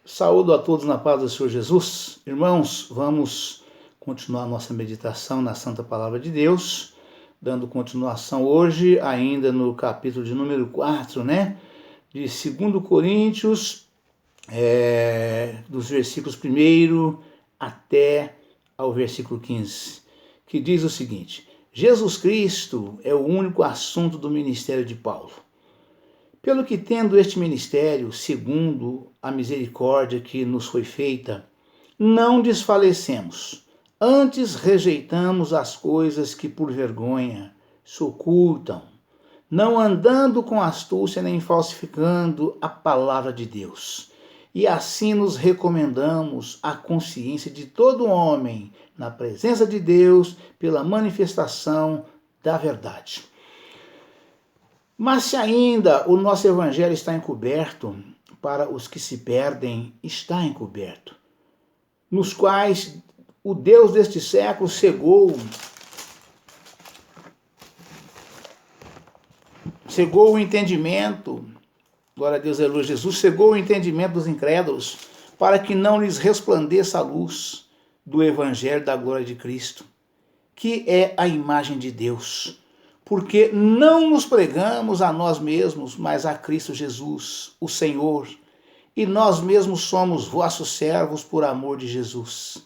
Saúdo a todos na paz do Senhor Jesus. Irmãos, vamos continuar nossa meditação na Santa Palavra de Deus, dando continuação hoje ainda no capítulo de número 4, de 2 Coríntios, dos versículos 1 até ao versículo 15, que diz o seguinte: Jesus Cristo é o único assunto do ministério de Paulo. Pelo que, tendo este ministério, segundo a misericórdia que nos foi feita, não desfalecemos, antes rejeitamos as coisas que por vergonha se ocultam, não andando com astúcia nem falsificando a palavra de Deus. E assim nos recomendamos à consciência de todo homem, na presença de Deus, pela manifestação da verdade. Mas se ainda o nosso evangelho está encoberto, para os que se perdem está encoberto, nos quais o Deus deste século cegou o entendimento, glória a Deus, aleluia, Jesus cegou o entendimento dos incrédulos, para que não lhes resplandeça a luz do evangelho da glória de Cristo, que é a imagem de Deus. Porque não nos pregamos a nós mesmos, mas a Cristo Jesus, o Senhor, e nós mesmos somos vossos servos por amor de Jesus.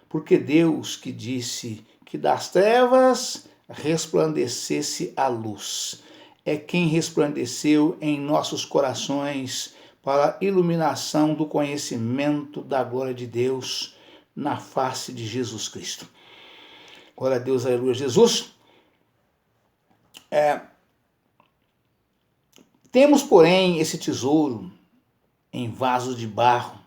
Porque Deus que disse que das trevas resplandecesse a luz, é quem resplandeceu em nossos corações para a iluminação do conhecimento da glória de Deus na face de Jesus Cristo. Glória a Deus, aleluia, Jesus. Temos, porém, esse tesouro em vasos de barro,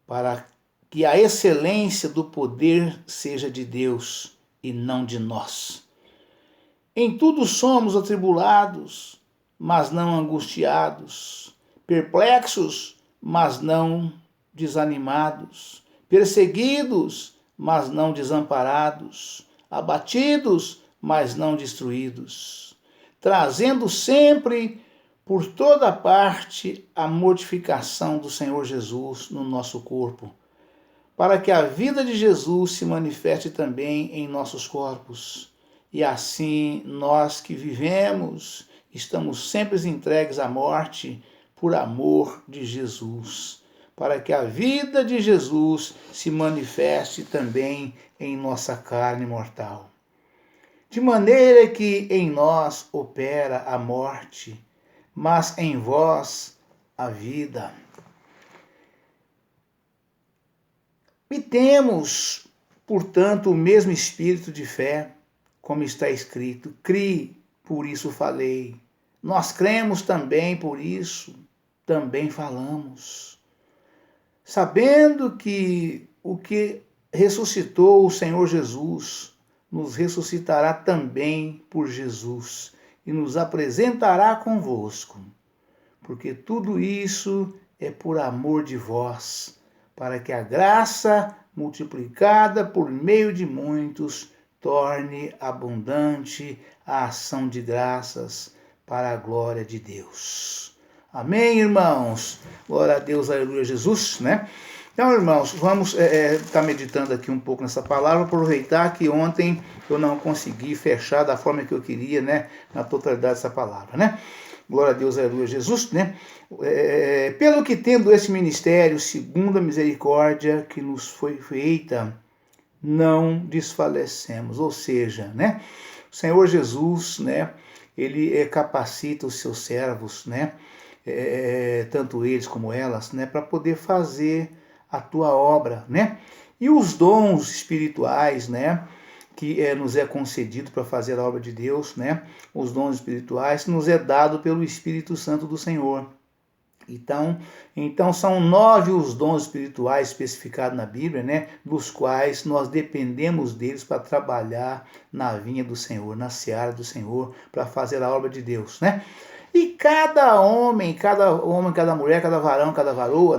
para que a excelência do poder seja de Deus e não de nós. Em tudo somos atribulados, mas não angustiados, perplexos, mas não desanimados, perseguidos, mas não desamparados, abatidos, mas não destruídos, trazendo sempre por toda parte a mortificação do Senhor Jesus no nosso corpo, para que a vida de Jesus se manifeste também em nossos corpos. E assim nós que vivemos, estamos sempre entregues à morte por amor de Jesus, para que a vida de Jesus se manifeste também em nossa carne mortal. De maneira que em nós opera a morte, mas em vós a vida. E temos, portanto, o mesmo espírito de fé, como está escrito: crie, por isso falei. Nós cremos também, por isso também falamos. Sabendo que o que ressuscitou o Senhor Jesus nos ressuscitará também por Jesus e nos apresentará convosco, porque tudo isso é por amor de vós, para que a graça, multiplicada por meio de muitos, torne abundante a ação de graças para a glória de Deus. Amém, irmãos? Glória a Deus, aleluia, Jesus, Então, irmãos, vamos estar meditando aqui um pouco nessa palavra, aproveitar que ontem eu não consegui fechar da forma que eu queria, na totalidade dessa palavra, Glória a Deus, aleluia, Jesus, Pelo que, tendo esse ministério, segundo a misericórdia que nos foi feita, não desfalecemos. Ou seja, o Senhor Jesus, ele capacita os seus servos, tanto eles como elas, para poder fazer a tua obra, E os dons espirituais, que nos é concedido para fazer a obra de Deus, Os dons espirituais nos é dado pelo Espírito Santo do Senhor. Então são 9 os dons espirituais especificados na Bíblia, dos quais nós dependemos deles para trabalhar na vinha do Senhor, na seara do Senhor, para fazer a obra de Deus, E cada homem, cada mulher, cada varão, cada varoa,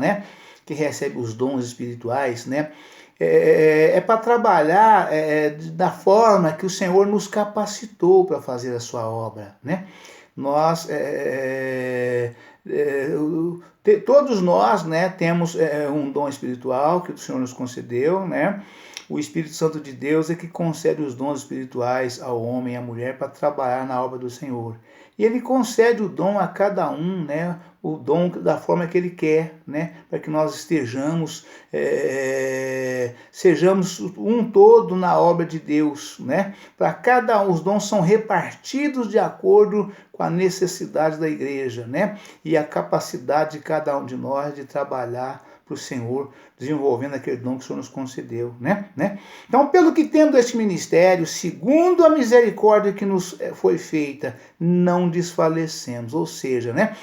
que recebe os dons espirituais, é para trabalhar da forma que o Senhor nos capacitou para fazer a sua obra, Nós todos nós, né, temos um dom espiritual que o Senhor nos concedeu, né? O Espírito Santo de Deus é que concede os dons espirituais ao homem e à mulher para trabalhar na obra do Senhor. E ele concede o dom a cada um, né? O dom da forma que ele quer, né? Para que nós sejamos um todo na obra de Deus, né? Para cada um, os dons são repartidos de acordo com a necessidade da igreja, né? E a capacidade de cada um de nós de trabalhar para o Senhor, desenvolvendo aquele dom que o Senhor nos concedeu, né? Então, pelo que tendo este ministério, segundo a misericórdia que nos foi feita, não desfalecemos. Ou seja, né?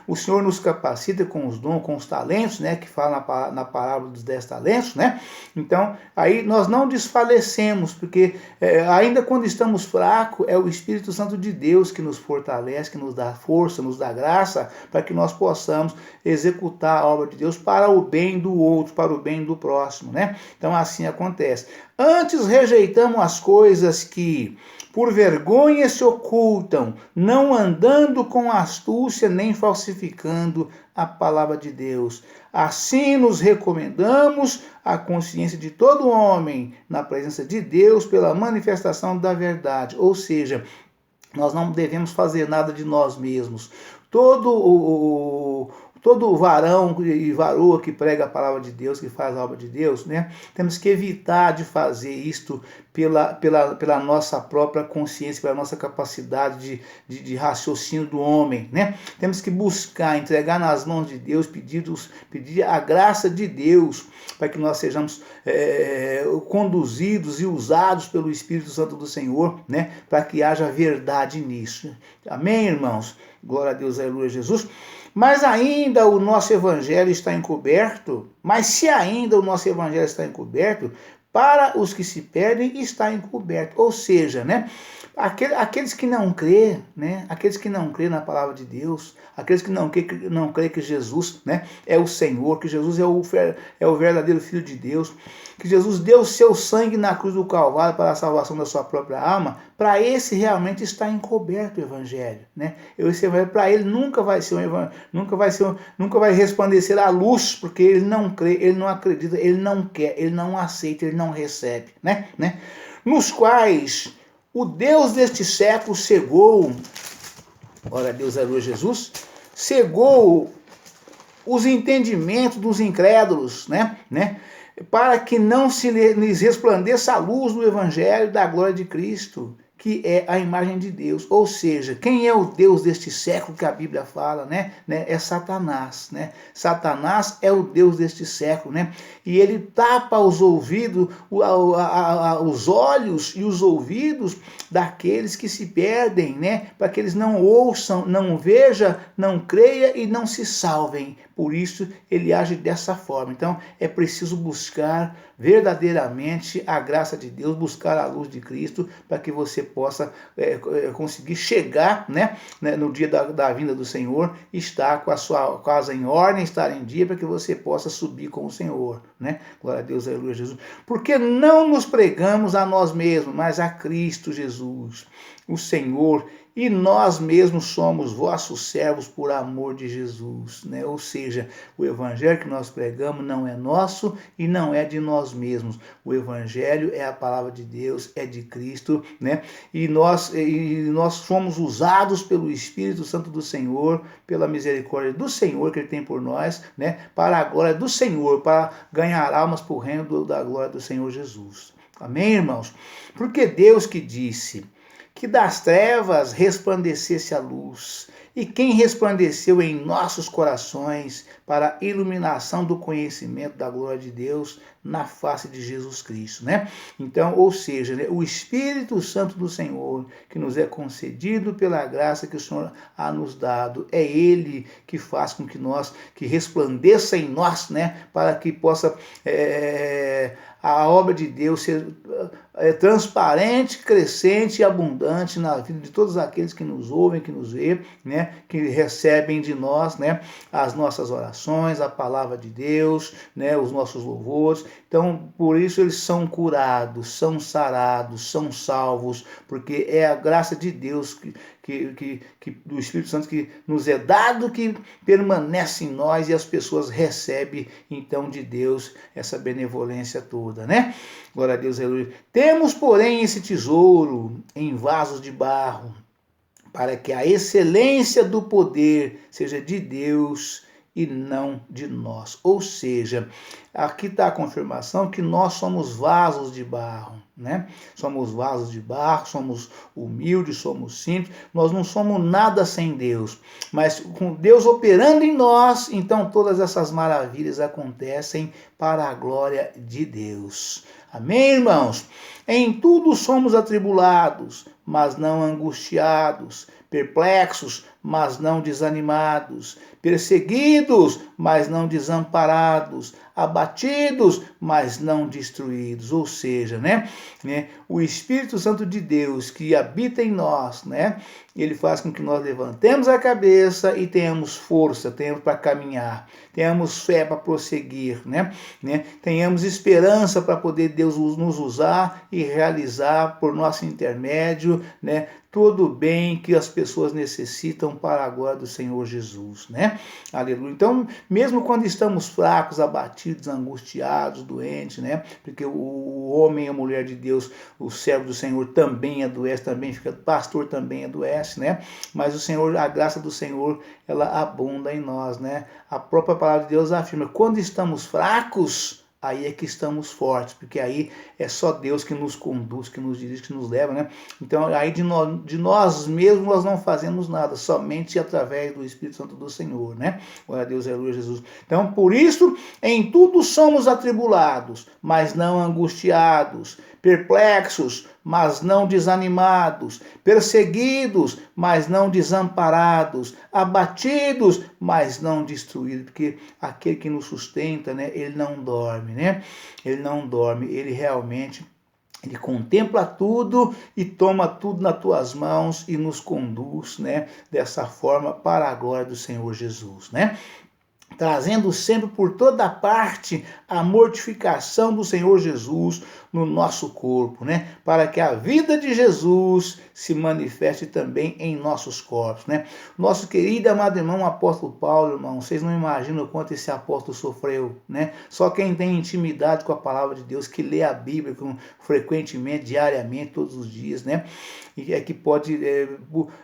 O Senhor nos capacita com os dons, com os talentos, né? Que fala na parábola dos 10 talentos, né? Então, aí nós não desfalecemos, porque ainda quando estamos fracos, é o Espírito Santo de Deus que nos fortalece, que nos dá força, nos dá graça, para que nós possamos executar a obra de Deus para o bem do outro, para o bem do próximo, né? Então assim acontece. Antes rejeitamos as coisas que por vergonha se ocultam, não andando com astúcia nem falsificando a palavra de Deus. Assim nos recomendamos a consciência de todo homem na presença de Deus pela manifestação da verdade. Ou seja, nós não devemos fazer nada de nós mesmos. Todo varão e varoa que prega a palavra de Deus, que faz a obra de Deus, né? Temos que evitar de fazer isto pela nossa própria consciência, pela nossa capacidade de raciocínio do homem, né? Temos que buscar, entregar nas mãos de Deus, pedir a graça de Deus, para que nós sejamos conduzidos e usados pelo Espírito Santo do Senhor, né? Para que haja verdade nisso. Amém, irmãos? Glória a Deus, aleluia, Jesus. Mas ainda o nosso evangelho está encoberto, mas se ainda o nosso evangelho está encoberto, para os que se perdem está encoberto. Ou seja, né? Aqueles que não crê, né? Aqueles que não crê na palavra de Deus, aqueles que não crê que Jesus, né, é o Senhor, que Jesus é o verdadeiro Filho de Deus, que Jesus deu o seu sangue na cruz do Calvário para a salvação da sua própria alma, para esse realmente está encoberto o evangelho, né? Esse evangelho para ele nunca vai ser um evangelho, nunca vai resplandecer a luz, porque ele não crê, ele não acredita, ele não quer, ele não aceita, ele não recebe, né? Nos quais o Deus deste século cegou, ora Deus, aleluia, Jesus, cegou os entendimentos dos incrédulos, né? Para que não se lhes resplandeça a luz do evangelho da glória de Cristo, que é a imagem de Deus. Ou seja, quem é o Deus deste século que a Bíblia fala, né? É Satanás, né? Satanás é o Deus deste século, né? E ele tapa os ouvidos, os olhos e os ouvidos daqueles que se perdem, né? Para que eles não ouçam, não vejam, não creiam e não se salvem. Por isso ele age dessa forma. Então é preciso buscar verdadeiramente a graça de Deus, buscar a luz de Cristo, para que você possa conseguir chegar, né, no dia da vinda do Senhor, estar com a sua casa em ordem, estar em dia, para que você possa subir com o Senhor, né? Glória a Deus, aleluia, Jesus. Porque não nos pregamos a nós mesmos, mas a Cristo Jesus, o Senhor, e nós mesmos somos vossos servos por amor de Jesus, né? Ou seja, o evangelho que nós pregamos não é nosso e não é de nós mesmos. O evangelho é a palavra de Deus, é de Cristo, né? E nós somos usados pelo Espírito Santo do Senhor, pela misericórdia do Senhor que ele tem por nós, né? Para a glória do Senhor, para ganhar almas para o reino da glória do Senhor Jesus. Amém, irmãos? Porque Deus que disse que das trevas resplandecesse a luz, e quem resplandeceu em nossos corações para a iluminação do conhecimento da glória de Deus na face de Jesus Cristo, né? Então, ou seja, né, o Espírito Santo do Senhor, que nos é concedido pela graça que o Senhor ha nos dado, é Ele que faz com que resplandeça em nós, né? Para que possa a obra de Deus ser transparente, crescente e abundante na vida de todos aqueles que nos ouvem, que nos vê, né? Que recebem de nós, né? As nossas orações, a palavra de Deus, né? Os nossos louvores. Então, por isso eles são curados, são sarados, são salvos, porque é a graça de Deus do Espírito Santo que nos é dado, que permanece em nós, e as pessoas recebem então de Deus essa benevolência toda, né? Glória a Deus, aleluia. Temos, porém, esse tesouro em vasos de barro, para que a excelência do poder seja de Deus e não de nós. Ou seja, aqui está a confirmação que nós somos vasos de barro, né? Somos vasos de barro, somos humildes, somos simples, nós não somos nada sem Deus, mas com Deus operando em nós, então todas essas maravilhas acontecem para a glória de Deus. Amém, irmãos? Em tudo somos atribulados, mas não angustiados, perplexos, mas não desanimados, perseguidos, mas não desamparados, abatidos, mas não destruídos. Ou seja, né, o Espírito Santo de Deus que habita em nós, né, ele faz com que nós levantemos a cabeça e tenhamos força, tenhamos para caminhar, tenhamos fé para prosseguir, né, tenhamos esperança para poder Deus nos usar e realizar por nosso intermédio, né, todo o bem que as pessoas necessitam para a glória do Senhor Jesus, né? Aleluia. Então, mesmo quando estamos fracos, abatidos, angustiados, doentes, né? Porque o homem e a mulher de Deus, o servo do Senhor também adoece, também fica, pastor também adoece, né? Mas o Senhor, a graça do Senhor, ela abunda em nós, né? A própria palavra de Deus afirma, quando estamos fracos, aí é que estamos fortes, porque aí é só Deus que nos conduz, que nos dirige, que nos leva, né? Então, aí de nós mesmos nós não fazemos nada, somente através do Espírito Santo do Senhor, né? Glória a Deus, aleluia, Jesus. Então, por isso, em tudo somos atribulados, mas não angustiados, perplexos, mas não desanimados, perseguidos, mas não desamparados, abatidos, mas não destruídos, porque aquele que nos sustenta, né, ele não dorme, né? Ele não dorme, ele realmente ele contempla tudo e toma tudo nas tuas mãos e nos conduz, né, dessa forma para a glória do Senhor Jesus, né? Trazendo sempre por toda parte a mortificação do Senhor Jesus no nosso corpo, né? Para que a vida de Jesus se manifeste também em nossos corpos, né? Nosso querido amado irmão apóstolo Paulo, irmão, vocês não imaginam o quanto esse apóstolo sofreu, né? Só quem tem intimidade com a palavra de Deus, que lê a Bíblia frequentemente, diariamente, todos os dias, né? E é que pode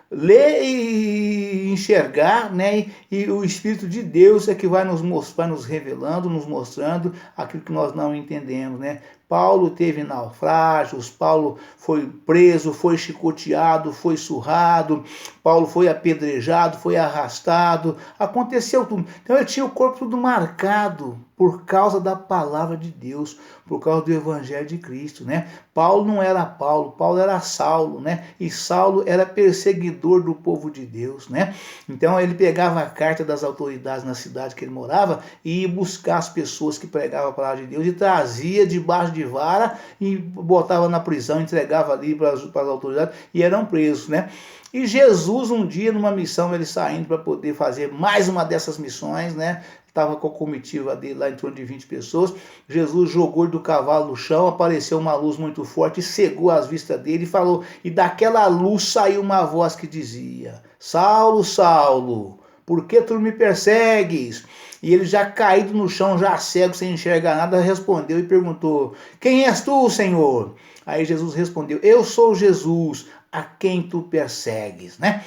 ler e enxergar, né? E o Espírito de Deus é que vai nos revelando, nos mostrando aquilo que nós não entendemos, né? Paulo teve naufrágios, Paulo foi preso, foi chicoteado, foi surrado, Paulo foi apedrejado, foi arrastado, aconteceu tudo. Então ele tinha o corpo tudo marcado por causa da palavra de Deus, por causa do Evangelho de Cristo, né? Paulo não era Paulo, Paulo era Saulo, né? E Saulo era perseguidor do povo de Deus, né? Então ele pegava a carta das autoridades na cidade que ele morava e ia buscar as pessoas que pregavam a palavra de Deus e trazia debaixo de vara e botava na prisão, entregava ali para as autoridades e eram presos, né? E Jesus, um dia, numa missão, ele saindo para poder fazer mais uma dessas missões, né? Estava com a comitiva dele lá em torno de 20 pessoas. Jesus jogou do cavalo no chão, apareceu uma luz muito forte, cegou as vistas dele e falou, e daquela luz saiu uma voz que dizia, Saulo, Saulo, por que tu me persegues? E ele já caído no chão, já cego, sem enxergar nada, respondeu e perguntou, quem és tu, Senhor? Aí Jesus respondeu, eu sou Jesus, a quem tu persegues, né?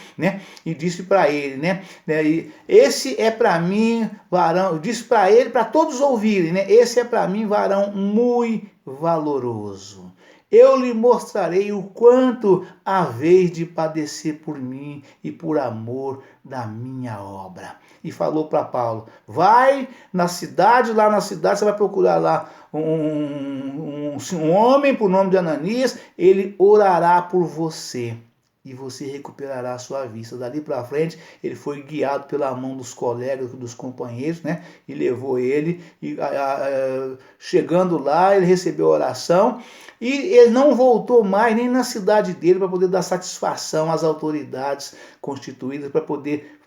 E disse para ele, né? Esse é para mim, varão, disse para ele, para todos ouvirem, né? Esse é para mim, varão muito valoroso. Eu lhe mostrarei o quanto haveis de padecer por mim e por amor da minha obra. E falou para Paulo, vai na cidade, lá na cidade você vai procurar lá um homem por nome de Ananias, ele orará por você e você recuperará a sua vista. Dali para frente, ele foi guiado pela mão dos colegas, dos companheiros, né? E levou ele, e chegando lá, ele recebeu a oração, e ele não voltou mais nem na cidade dele para poder dar satisfação às autoridades constituídas, para poder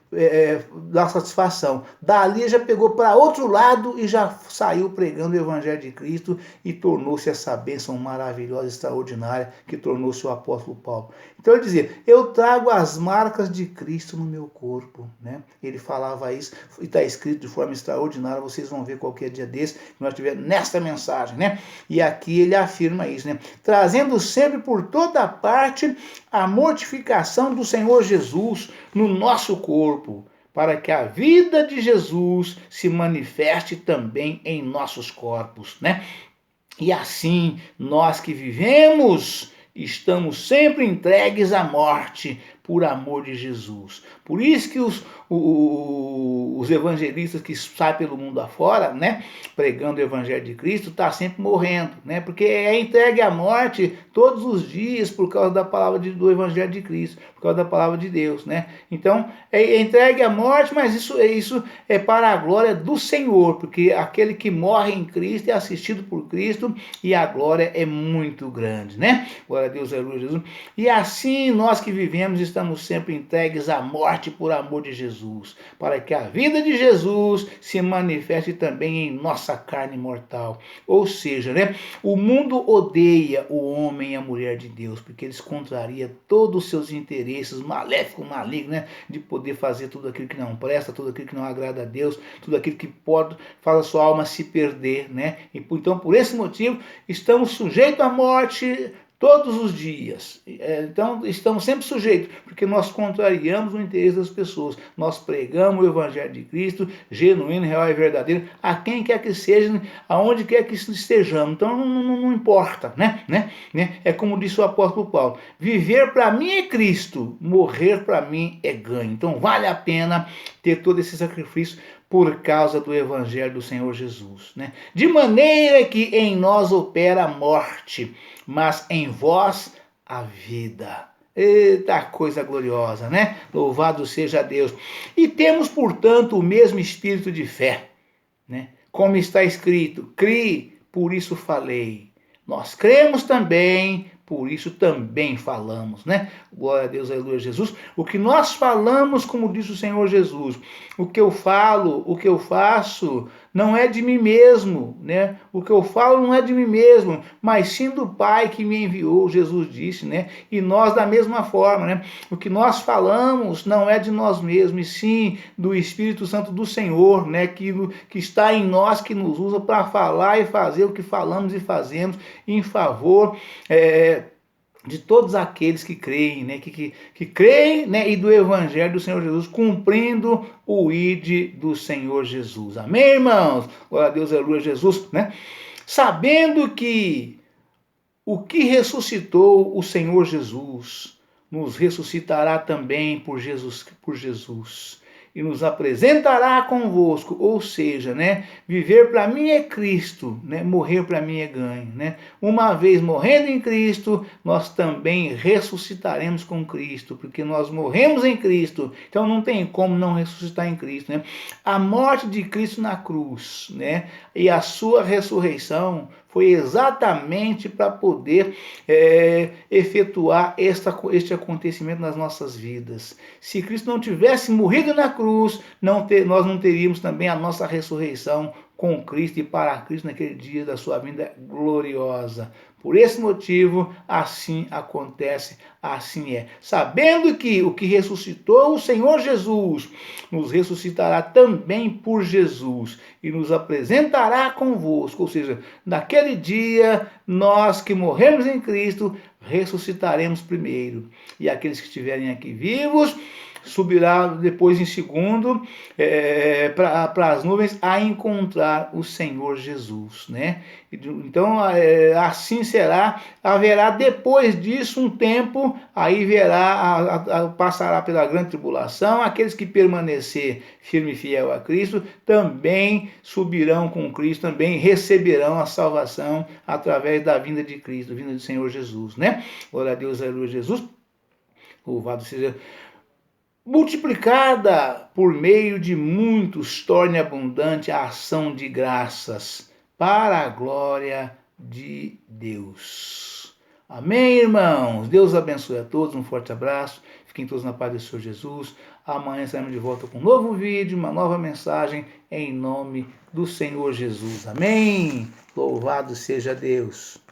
dar satisfação. Dali já pegou para outro lado e já saiu pregando o Evangelho de Cristo e tornou-se essa bênção maravilhosa, extraordinária, que tornou-se o apóstolo Paulo. Então ele dizia, eu trago as marcas de Cristo no meu corpo, né? Ele falava isso, e está escrito de forma extraordinária, vocês vão ver qualquer dia desse, que nós tivermos nesta mensagem, né? E aqui ele afirma isso, né? Trazendo sempre por toda parte a mortificação do Senhor Jesus no nosso corpo, para que a vida de Jesus se manifeste também em nossos corpos, né? E assim, nós que vivemos, estamos sempre entregues à morte por amor de Jesus. Por isso que os evangelistas que saem pelo mundo afora, né, pregando o evangelho de Cristo, está sempre morrendo, né, porque é entregue à morte todos os dias por causa da palavra do evangelho de Cristo, por causa da palavra de Deus, né. Então, é entregue à morte, mas isso é para a glória do Senhor, porque aquele que morre em Cristo é assistido por Cristo e a glória é muito grande, né. Glória a Deus, aleluia, Jesus. E assim, nós que vivemos, estamos sempre entregues à morte por amor de Jesus, para que a vida de Jesus se manifeste também em nossa carne mortal. Ou seja, né, o mundo odeia o homem e a mulher de Deus, porque eles contrariam todos os seus interesses maléficos, malignos, né, de poder fazer tudo aquilo que não presta, tudo aquilo que não agrada a Deus, tudo aquilo que pode fazer a sua alma se perder, né? E, então, por esse motivo, estamos sujeitos à morte todos os dias. Então, estamos sempre sujeitos, porque nós contrariamos o interesse das pessoas. Nós pregamos o Evangelho de Cristo, genuíno, real e verdadeiro, a quem quer que seja, aonde quer que estejamos. Então, não importa, né? É como disse o apóstolo Paulo, viver para mim é Cristo, morrer para mim é ganho. Então, vale a pena ter todo esse sacrifício por causa do Evangelho do Senhor Jesus, né? De maneira que em nós opera a morte, mas em vós a vida. Eita coisa gloriosa, né? Louvado seja Deus. E temos, portanto, o mesmo espírito de fé, né? Como está escrito, crie, por isso falei. Nós cremos também, por isso também falamos, né? Glória a Deus, aleluia, Jesus. O que nós falamos, como disse o Senhor Jesus, o que eu falo, o que eu faço, não é de mim mesmo, né? O que eu falo não é de mim mesmo, mas sim do Pai que me enviou, Jesus disse, né? E nós da mesma forma, né? O que nós falamos não é de nós mesmos, e sim do Espírito Santo do Senhor, né? Que está em nós, que nos usa para falar e fazer o que falamos e fazemos em favor de todos aqueles que creem, né, que creem, né, e do Evangelho do Senhor Jesus, cumprindo o ID do Senhor Jesus. Amém, irmãos? Glória a Deus, aleluia, Jesus, né? Sabendo que o que ressuscitou o Senhor Jesus, nos ressuscitará também por Jesus e nos apresentará convosco, ou seja, né, viver para mim é Cristo, né, morrer para mim é ganho, né? Uma vez morrendo em Cristo, nós também ressuscitaremos com Cristo, porque nós morremos em Cristo, então não tem como não ressuscitar em Cristo, né? A morte de Cristo na cruz, né, e a sua ressurreição foi exatamente para poder efetuar este acontecimento nas nossas vidas. Se Cristo não tivesse morrido na cruz, nós não teríamos também a nossa ressurreição com Cristo e para Cristo naquele dia da sua vinda gloriosa. Por esse motivo, assim acontece, assim é. Sabendo que o que ressuscitou o Senhor Jesus, nos ressuscitará também por Jesus e nos apresentará convosco. Ou seja, naquele dia, nós que morremos em Cristo, ressuscitaremos primeiro. E aqueles que estiverem aqui vivos, subirá depois em segundo para as nuvens a encontrar o Senhor Jesus, né? Então assim será, haverá depois disso um tempo, aí passará pela grande tribulação, aqueles que permanecer firme e fiel a Cristo também subirão com Cristo, também receberão a salvação através da vinda de Cristo, vinda do Senhor Jesus, né? Glória a Deus, aleluia, Jesus, louvado seja. Multiplicada por meio de muitos, torne abundante a ação de graças para a glória de Deus. Amém, irmãos? Deus abençoe a todos, um forte abraço, fiquem todos na paz do Senhor Jesus. Amanhã estaremos de volta com um novo vídeo, uma nova mensagem, em nome do Senhor Jesus. Amém? Louvado seja Deus.